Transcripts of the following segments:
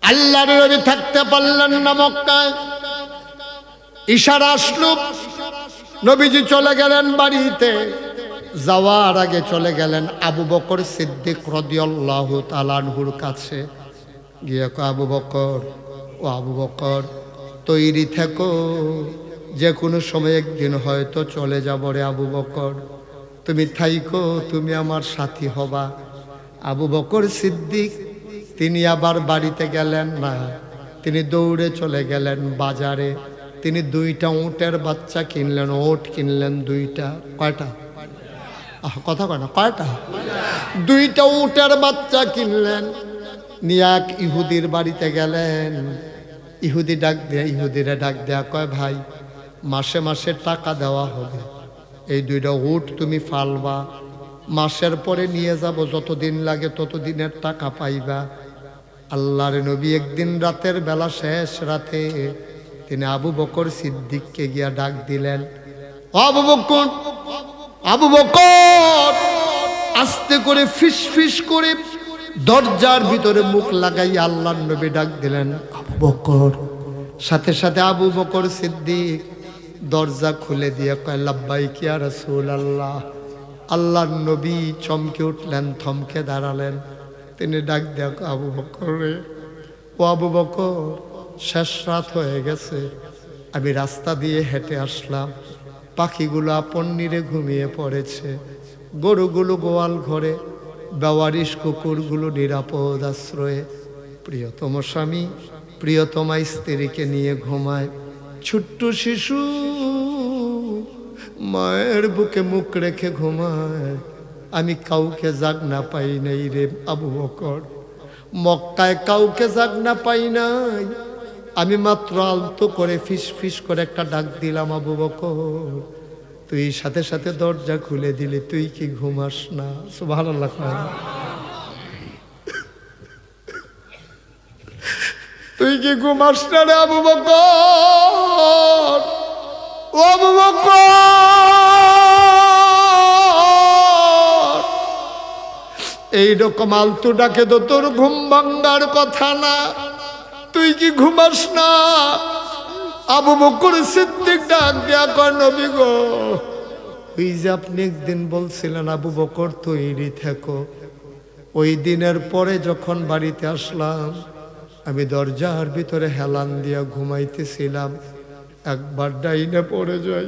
আল্লাহর নবী থাকতে পারলেন না মক্কায়। ইশারা আসলো, নবীজি চলে গেলেন বাড়িতে। যাওয়ার আগে চলে গেলেন আবু বকর সিদ্দিক রাদিয়াল্লাহু তাআলা আনহুর কাছে। গিয়ে কয়, আবু বকর, ও আবু বকর, তৈরি থেকো, যে কোনো সময় একদিন হয়তো চলে যাব রে আবু বকর, তুমি থাইকো, তুমি আমার সাথী হবা। আবু বকর সিদ্দিক তিনি আবার বাড়িতে গেলেন না, তিনি দৌড়ে চলে গেলেন বাজারে। তিনি 2টা উটের বাচ্চা কিনলেন, ওট কিনলেন 2টা। কয়টা? কথা কয় না, কয়টা? 2টা উটের বাচ্চা কিনলেন, নিয়ে এক ইহুদির বাড়িতে গেলেন। ইহুদি ডাক দেয়া, ইহুদিরা ডাক দেয়া কয়, ভাই মাসে মাসে টাকা দেওয়া হবে, এই 2টা উট তুমি ফালবা, মাসের পরে নিয়ে যাব, যতদিন লাগে ততদিনের টাকা পাইবা। আল্লাহর নবী একদিন রাতের বেলা, শেষ রাতে, তিনি আবু বকর সিদ্দিককে গিয়া ডাক দিলেন, আবু বকর, আবু বকর। আস্তে করে ফিস ফিস করে দরজার ভিতরে মুখ লাগাই আল্লাহর নবী ডাক দিলেন, আবু বকর। সাথে সাথে আবু বকর সিদ্দিক দরজা খুলে দিয়ে কয়, লাব্বাইক ইয়া রাসূলুল্লাহ। আল্লাহর নবী চমকে উঠলেন, থমকে দাঁড়ালেন। তিনি ডাক দেয়া, আবু বকর রে, ও আবু বকর, শেষ রাত হয়ে গেছে, আমি রাস্তা দিয়ে হেঁটে আসলাম, পাখিগুলো আপন নিরে ঘুমিয়ে পড়েছে, গরুগুলো গোয়াল ঘরে, বেওয়ারিশ কুকুরগুলো নিরাপদ আশ্রয়ে, প্রিয়তম স্বামী প্রিয়তমা স্ত্রীকে নিয়ে ঘুমায়, ছোট্ট শিশু মায়ের বুকে মুখ রেখে ঘুমায়, আমি কাউকে জাগনা পাই নাই রে আবু বকর, মক্কায় কাউকে জাগনা পাই নাই, আমি মাত্র আলতো করে ফিস ফিস করে একটা ডাক দিলাম, আবু বকর, তুই সাথে সাথে দরজা খুলে দিলি, তুই কি ঘুমাস না? সুবহানাল্লাহ। তুই কি ঘুমাস না রে আবু বকর? ও আবু বকর, এইরকম আলতু ডাকে তো তোর ঘুম ভাঙ্গার কথা না, তুই কি ঘুমাস না? আবু বকর সিদ্দিক ডাক দেয়া কয়, নবী গো, ওই যে আপনি একদিন বলছিলেন আবু বকর তৈরি থেকো, ওই দিনের পরে যখন বাড়িতে আসলাম, আমি দরজার ভিতরে হেলান দিয়া ঘুমাইতেছিলাম, একবার ডাইনে পড়ে যাই,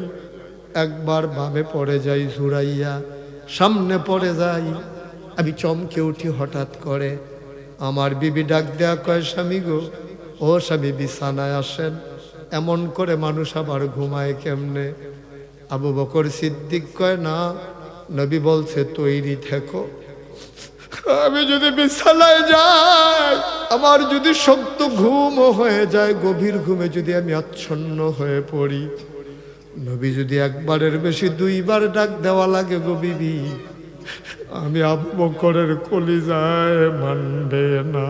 একবার বামে পড়ে যাই, ঝুরাইয়া সামনে পড়ে যাই, আমি চমকে উঠি হঠাৎ করে। আমার বিবি ডাক দেয়া কয়, স্বামী গো, ও স্বামী বিছানায় আসেন, এমন করে মানুষ আবার ঘুমায় কেমনে? আবু বকর সিদ্দিক কয়, না, নবী বলছে তৈরি থেকো, আমি যদি বিছানায় যাই, আমার যদি শক্ত ঘুমও হয়ে যায়, গভীর ঘুমে যদি আমি আচ্ছন্ন হয়ে পড়ি, নবী যদি একবারের বেশি 2বার ডাক দেওয়া লাগে, গো বিবি, আমি আবু বকরের কলিজায় মানবে না।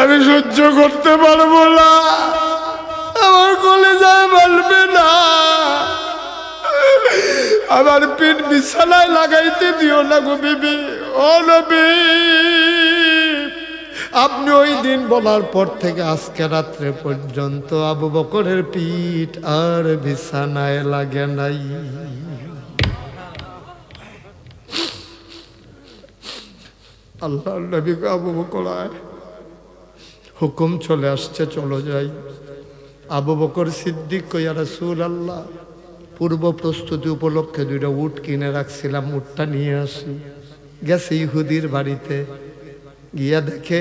আমি সহ্য করতে পারবো না, আমার কলিজায় মানবে না, আমার পিঠ বিছানায় লাগাইতে দিও না গো বিবি। ও নবী, আপনি ওই দিন বলার পর থেকে আজকে রাত্রে পর্যন্ত আবু বকরের পিঠ আর বিছানায় লাগে নাই। আল্লাহর নবী আবু বকর আয়, হুকুম চলে আসছে, চলো যাই। আবু বকর সিদ্দিক কই, ইয়া রাসূলুল্লাহ, পূর্ব প্রস্তুতি উপলক্ষে 2টা উট কিনে রাখছিলাম, উটটা নিয়ে আসি। গেছে ইহুদির বাড়িতে, গিয়া দেখে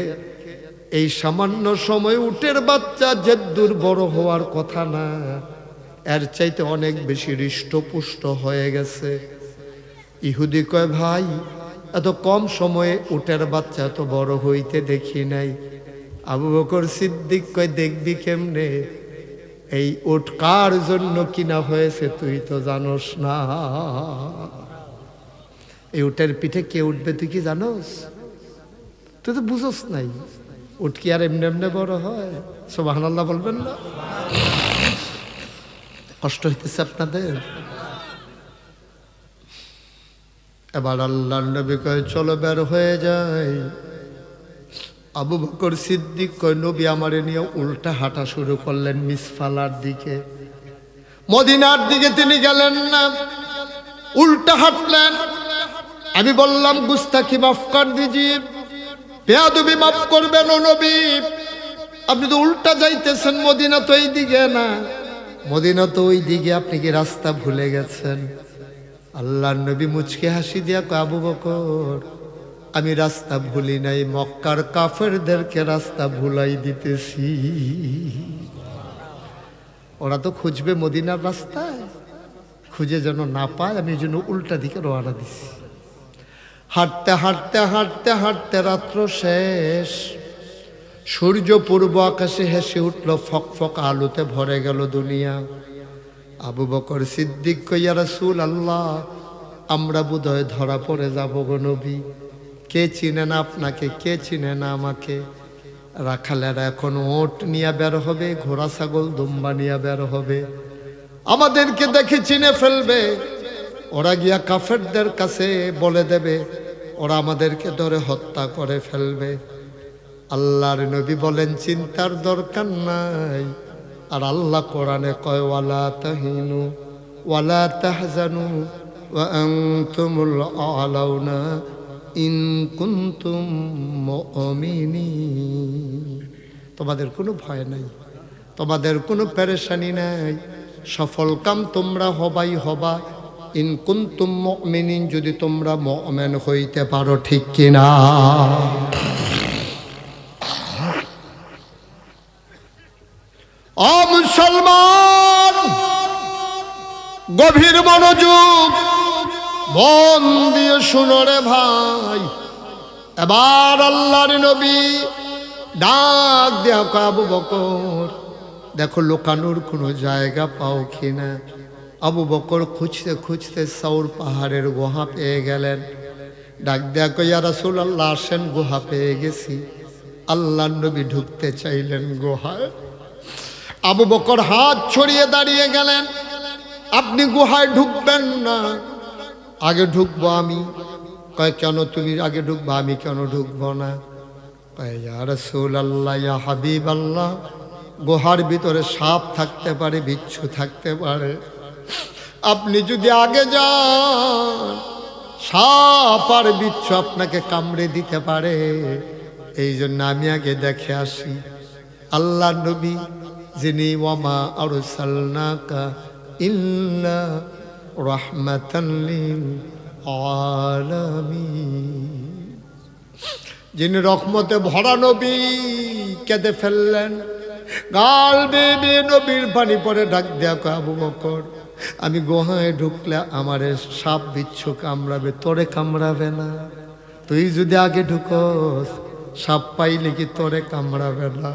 এই সামান্য সময় উটের বাচ্চা যে দূর বড় হওয়ার কথা না, এর চাইতে অনেক বেশি হৃষ্টপুষ্ট হয়ে গেছে। ইহুদি কয়, ভাই, এত কম সময়ে উটের বাচ্চা এত বড় হইতে দেখি নাই। আবু বকর সিদ্দিক কয়, দেখবি কেমনে? এই উট কার জন্য কিনা হয়েছে তুই তো জানোস না। এই উটের পিঠে কে উঠবে তুই কি জানোস? তুই তো বুঝোস নাই। উট কি আর এমনি এমনি বড় হয়? সুবহানাল্লাহ বলবেন না? কষ্ট হইতেছে আপনাদের? এবার আল্লাহর নবী কয় চলো বের হয়ে যায়। আবু বকর সিদ্দিক কয় নবী আমারে নিয়ে উল্টা হাঁটা শুরু করলেন মিসফালার দিকে, মদিনার দিকে তিনি গেলেন না, উল্টা হাঁটলেন। আমি বললাম গুস্তাখি মাফ কর দিজিয়ে, বেয়াদবি মাফ করবেন ও নবী, আপনি তো উল্টা যাইতেছেন, মদিনা তো এই দিকে না, মদিনা তো ওই দিকে, আপনি কি রাস্তা ভুলে গেছেন? আল্লাহর নবী মুচকে হাসি দিয়া কয় আবু বকর আমি রাস্তা ভুলি নাই, মক্কার কাফেরদেরকে রাস্তা ভুলাই দিতেছি। ওরা তো খুঁজবে মদিনার রাস্তায়, খুঁজে যেন না পায়, আমি এই জন্য উল্টা দিকে রওনা দিছি। হাঁটতে হাঁটতে হাঁটতে হাঁটতে রাত্র শেষ, সূর্য পূর্ব আকাশে হেসে উঠল, ফক ফক আলোতে ভরে গেল দুনিয়া। আবু বকর সিদ্দিক কই ইয়া রাসূলুল্লাহ আমরা বোধহয় ধরা পড়ে যাব গো নবী, কে চিনে না আপনাকে, কে চিনে না আমাকে? রাখালেরা এখন ওট নিয়ে বের হবে, ঘোড়া ছাগল দুম্বা নিয়ে বের হবে, আমাদেরকে দেখে চিনে ফেলবে, ওরা গিয়া কাফেরদের কাছে বলে দেবে, ওরা আমাদেরকে ধরে হত্যা করে ফেলবে। আল্লাহর নবী বলেন চিন্তার দরকার নাই। আর আল্লাহ কোরআনে কয় ওয়ালা তাহিনু ওয়ালা তাহজানু ওয়া আনতুমুল আলাউনা ইন কুনতুম মুমিনিন। তোমাদের কোনো ভয় নাই, তোমাদের কোনো পেরেশানি নাই, সফল কাম তোমরা হবাই হবা, ইন কুনতুম মুমিনিন যদি তোমরা মুমিন হইতে পারো, ঠিক কিনা? ও মুসলমান, গভীর মনোযোগ, মন দিয়ে শুনো রে ভাই। এবার আল্লাহর নবী ডাক দেয়া কয় আবু বকর দেখো লুকানোর কোনো জায়গা পাও কিনা। আবু বকর খুঁজতে খুঁজতে সাউর পাহাড়ের গুহা পেয়ে গেলেন। ডাক দেয়া কয় ইয়া রাসূলুল্লাহ আসেন, গুহা পেয়ে গেছি। আল্লাহর নবী ঢুকতে চাইলেন গুহায়, আবু বকর হাত ছড়িয়ে দাঁড়িয়ে গেলেন, আপনি গুহায় ঢুকবেন না, আগে ঢুকবো আমি। কয় কেন তুমি আগে ঢুকবো, আমি কেন ঢুকবো না? কয় ইয়া রাসূলুল্লাহ ইয়া হাবিবাল্লাহ, গুহার ভিতরে সাপ থাকতে পারে, বিচ্ছু থাকতে পারে, আপনি যদি আগে যান সাপ আর বিচ্ছু আপনাকে কামড়ে দিতে পারে, এই জন্য আমি আগে দেখে আসি। আল্লাহ নবী যিনি ওয়ামা আরসালনাকা ইল্লা রাহমাতান লিল আলামিন, যিনি রহমতে ভরা নবী, কেঁদে ফেললেন, গাল বেয়ে নবীর পানি পরে ডাক দেয়া কয় আবু বকর আমি গুহায় ঢুকলে আমারে সাপ বিচ্ছু কামড়াবে, তোরে কামড়াবে না। তুই যদি আগে ঢুকস সাপ পাইলে কি তোরে কামড়াবে না?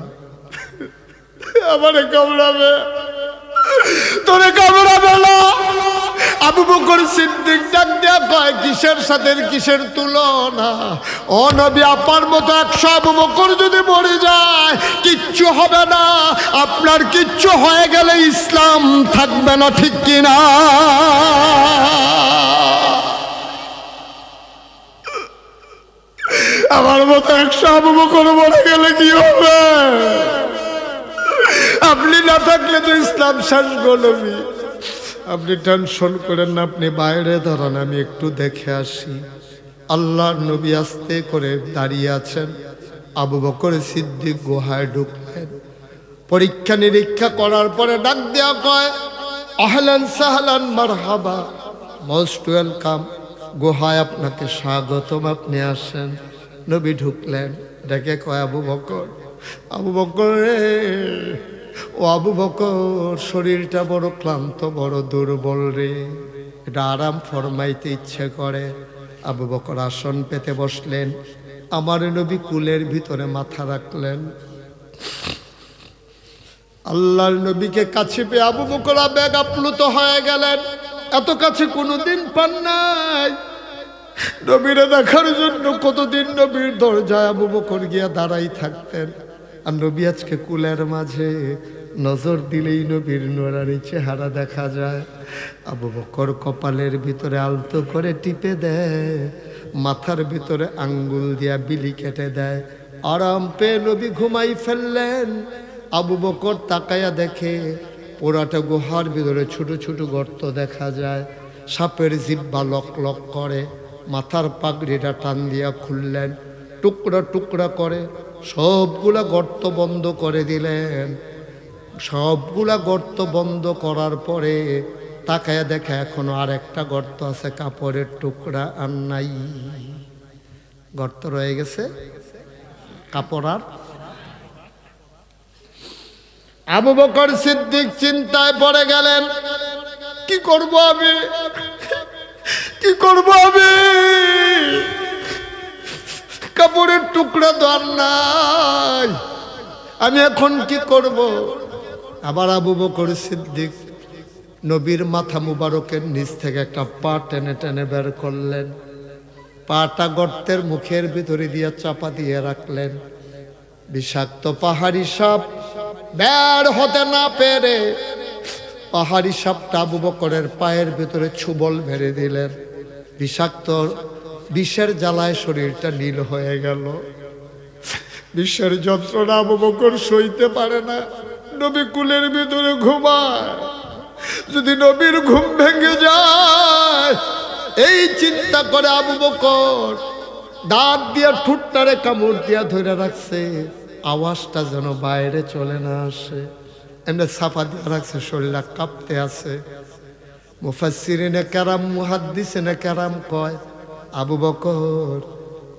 আমারে কামড়াবে, তোরে কামড়াবে না। আবু বকর সিদ্দিক ডাক দেয়া কয় কিসের সাথে কিসের তুলনা? ও নবী আপার মতো 100 আবু বকর যদি মরে যায় কিচ্ছু হবে না, আপনার কিচ্ছু হয়ে গেলে ইসলাম থাকবে না, ঠিক কিনা? আমার মতো 100 আবু বকর মরে গেলে কি হবে? আপনি না থাকলে তো ইসলাম শেষ গো নবী। আপনি টেনশন করেন না, আপনি বাইরে দাঁড়ান, আমি একটু দেখে আসি। আল্লাহর নবী আস্তে করে দাঁড়িয়ে আছেন। আবু বকর সিদ্দিক গুহায় ঢুকলেন। পরীক্ষা নিরীক্ষা করার পরে ডাক দেয়া কয় আহলান সাহলান মারহাবা, মোস্ট ওয়েলকাম, গুহায় আপনাকে স্বাগতম, আপনি আসেন। নবী ঢুকলেন, ডেকে কয় আবু বকর, আবু বকর রে, ও আবু বকর শরীরটা বড় ক্লান্ত, বড় দুর্বল রে, এটা আরাম ফরমাইতে ইচ্ছে করে। আবু বকর আসন পেতে বসলেন, আমার নবী কুলের ভিতরে মাথা রাখলেন। আল্লাহর নবীকে কাছে পেয়ে আবু বকর আবেগ আপ্লুত হয়ে গেলেন। এত কাছে কোনোদিন পান নাই। নবীরে দেখার জন্য কতদিন নবীর দরজায় আবু বকর গিয়া দাঁড়াই থাকতেন, আর নবী আজকে কুলের মাঝে নজর দিলেই নবীর নুরানি চেহারা দেখা যায়। আবু বকর কপালের ভিতরে আলতো করে টিপে দেয়, মাথার ভিতরে আঙ্গুল দিয়া বিলি কেটে দেয়। আরাম পেয়ে নবী ঘুমাই ফেললেন। আবু বকর তাকায়া দেখে পোড়াটা গুহার ভিতরে ছোট ছোট গর্ত দেখা যায়। সাপের জিহ্বা লক লক করে। মাথার পাগড়িটা টান দিয়া খুললেন, টুকরা টুকরা করে সবগুলা গর্ত বন্ধ করে দিলেন। সবগুলা গর্ত বন্ধ করার পরে তাকায়া দেখে এখনো আর একটা গর্ত আছে, কাপড়ের টুকরা আর নাই। গর্ত রয়ে গেছে, কাপড় আর। আবু বকর সিদ্দিক চিন্তায় পড়ে গেলেন, কি করব আমি, কি করব আমি, কাপড়ের টুকরা তো আর নাই, আমি এখন কি করব। আবার আবু বকর সিদ্দিক নবীর মাথা মুবারকের নিচ থেকে একটা পা টেনে টেনে বের করলেন। পাটা গর্তের মুখের ভিতরে দিয়ে চাপা দিয়ে রাখলেন। বিষাক্ত পাহাড়ি সাপ বের হতে না পেরে পাহাড়ি সাপটা আবু বকরের পায়ের ভিতরে ছুবল মেরে দিলেন। বিষাক্ত বিষের জ্বালায় শরীরটা নীল হয়ে গেল। বিষের যন্ত্রণা আবু বকর সইতে পারে না। নবী কুলের ভিতরে ঘুমায়, যদি নবীর ঘুম ভেঙে যায় এই চিন্তা করে আবু বকর দাঁত দিয়া ঠুটটারে কামড় দিয়া ধরে রাখছে, আওয়াজটা যেন বাইরে চলে না আসে। এমনি সাফা দিয়ে রাখছে, শরীরটা কাঁপতে আছে। মুফাসসিরিনে কেরাম মুহাদ্দিসিনে কেরাম কয়, আবু বকর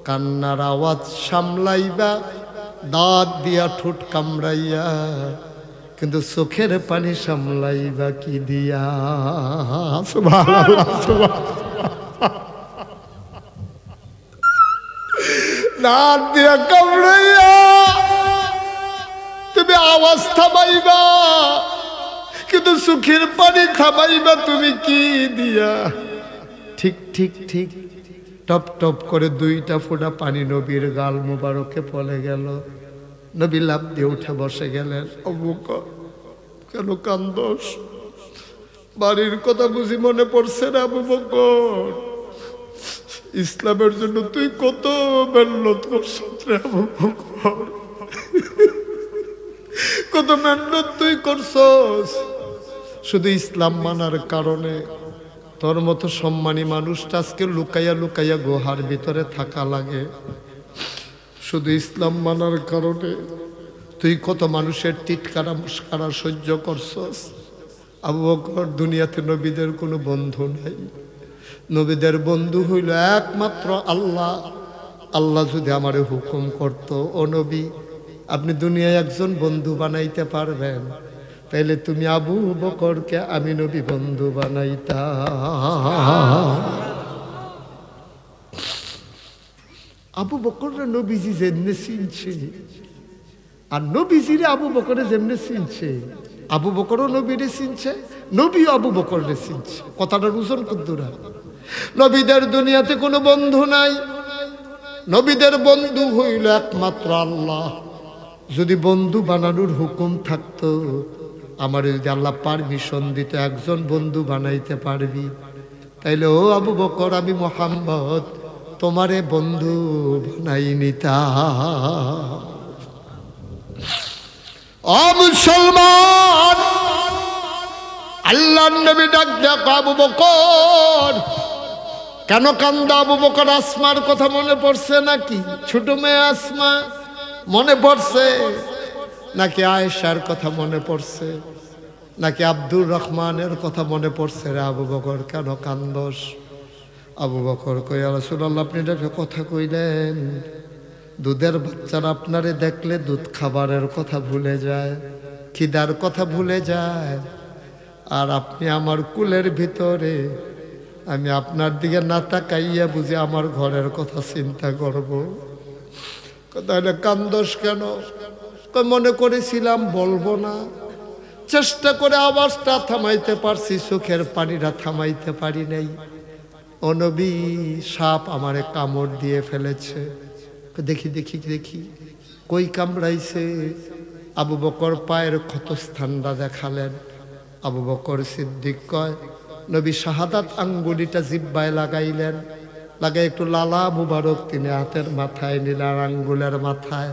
কান্নার আওয়াজ সামলাইবা দাঁত দিয়া ঠোঁট কামড়াইয়া, কিন্তু চোখের পানি সামলাইবা কি দিয়া। সুবহানাল্লাহ, সুবহানাল্লাহ। দাঁত দিয়া কামড়াইয়া তুমি আওয়াজ থামাইবা, কিন্তু চোখের পানি থামাইবা তুমি কি দিয়া। ঠিক ঠিক ঠিক, টপ টপ করে দুইটা ফোঁটা পানি নবীর গাল মুবারকে পড়ে গেল। নবী লাফ দিয়ে উঠে বসে গেলেন। আবু বকর কেন কান্দোস? বাড়ির কথা বুঝি মনে পড়ছে না আবু বকর? ইসলামের জন্য তুই কত মেহনত করছিস রে আবু বকর, কত মেহনত তুই করছস। শুধু ইসলাম মানার কারণে তোর মতো সম্মানী মানুষটা আজকে লুকাইয়া লুকাইয়া গুহার ভিতরে থাকা লাগে। শুধু ইসলাম মানার কারণে তুই কত মানুষের টিটকারা মুস্কারা সহ্য করছস। আবু বকর দুনিয়াতে নবীদের কোনো বন্ধু নাই, নবীদের বন্ধু হইল একমাত্র আল্লাহ। আল্লাহ যদি আমারে হুকুম করত, ও নবী আপনি দুনিয়ায় একজন বন্ধু বানাইতে পারবেন, তাইলে তুমি আবু বকরকে আমি নবী বন্ধু বানাইতাম। আবু বকররা নবীজি যেমনে চিনছে, আর নবীজিরে আবু বকরে যেমনে চিনছে, আবু বকরও নবীরে চিনছে, নবীও আবু বকরে চিনছে। কথাটার ওজন কদ্দুরা। নবীদের দুনিয়াতে কোনো বন্ধু নাই, নবীদের বন্ধু হইল একমাত্র আল্লাহ। যদি বন্ধু বানানোর হুকুম থাকতো, আমার যদি আল্লাহ পারমিশন দিত একজন বন্ধু বানাইতে পারবি, তাইলে ও আবু বকর আমি মুহাম্মদ তোমারে বন্ধু বানাই নিতাম। ও মুসলমান, আল্লাহর নবী ডাক দেখ, আবু বকর কেন কান্দা? আবু বকর আসমার কথা মনে পড়ছে নাকি? ছোট মেয়ে আসমা মনে পড়ছে নাকি? আয়েশার কথা মনে পড়ছে নাকি আব্দুর রহমানের কথা মনে পড়ছে? রে আবু বকর কেন কান্দস? আবু বকর কই, ইয়া রাসূলুল্লাহ আপনি এটা কথা কইলেন, দুধের বাচ্চারা আপনারে দেখলে দুধ খাবারের কথা ভুলে যায়, খিদার কথা ভুলে যায়, আর আপনি আমার কুলের ভিতরে, আমি আপনার দিকে না তাকাইয়া বুঝি আমার ঘরের কথা চিন্তা করব। তাহলে কান্দস কেন? মনে করেছিলাম বলবো না, চেষ্টা করে আওয়াজটা থামাইতে পারছি, চোখের পানিটা থামাইতে পারি নাই। ও নবী, সাপ আমারে কামড় দিয়ে ফেলেছে। দেখি দেখি দেখি, কই কামড়াইছে? আবু বকর পায়ের ক্ষতস্থানটা দেখালেন। আবু বকর সিদ্দিক কয়, নবী শাহাদাত আঙ্গুলিটা জিব্বায় লাগাইলেন, লাগাই একটু লালা মুবারক তিনি হাতের মাথায় নিলেন, আঙ্গুলের মাথায়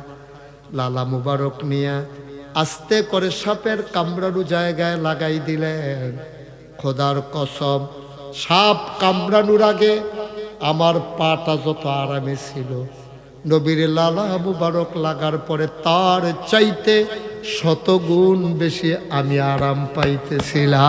লালা মুবারক নিয়ে আস্তে করে সাপের কামড়ানো জায়গায় লাগাই দিলেন। খোদার কসম, সাপ কামড়ানোর আগে আমার পাটা যত আরামে ছিল, নবীর লালা মুবারক লাগার পরে তার চাইতে 100 গুণ বেশি আমি আরাম পাইতেছিলাম।